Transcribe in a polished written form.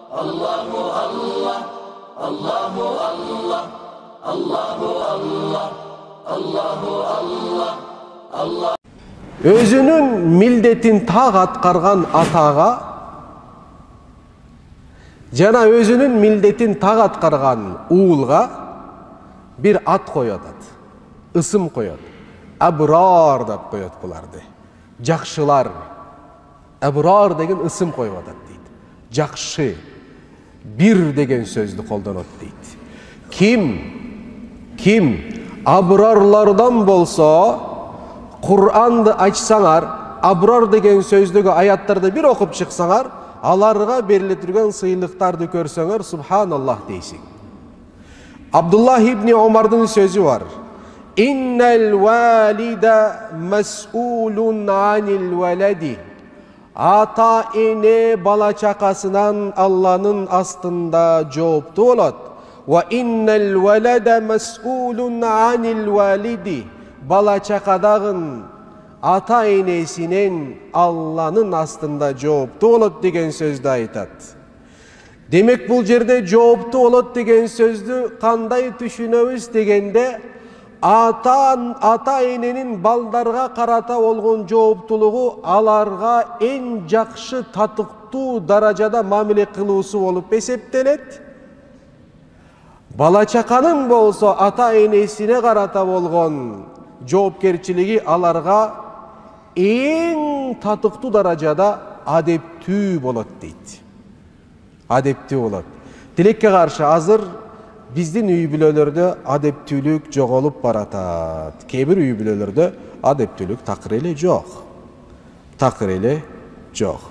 Allahu Allah, Allahu Allah, Allahu Allah, Allahu Allah, Allah. Өзүнүн милдетин так аткарган атага жана өзүнүн милдетин так аткарган уулга бир ат коёт, ысым коёт. Абрар деп коёт буларды. Жакшылар. Абрар деген ысым коюп атат дейт. Жакшы. Бир деген сөздү колдонот дейт. Ким абрарлардан болсо, Кур'анды ачсаңар, абрар деген сөздөгү аяттарды бир окуп чыксаңар, аларга бериле турган сыйлыктарды көрсөңөр, субханаллах дейсиң. Абдуллах ибн Омардын сөзү бар. Иннал валида мас'улун анил валади. Ата эне бала чакасынан Алланын астында жооптуу болот. Ва иннал валада мас'улун анил валиди. Бала чакадагын ата энесинен Алланын астында жооптуу болот деген сөздү айтат. Демек бул жерде жооптуу болот деген сөздү кандай түшүнөбүз дегенде, ата эненин балдарга карата болгон жооптулугу аларга эң жакшы татыктуу даражада мамиле кылуусу болуп эсептелет. Бала чаканын болсо ата энесине карата болгон жоопкерчилиги аларга эң татыктуу даражада адептүү болот дейт. Адептүү болот. Тилекке каршы азыр биздин үй бүлөлөрдө адептүүлүк жоголуп баратат. Кээ бир үй бүлөлөрдө адептүүлүк такыр эле жок.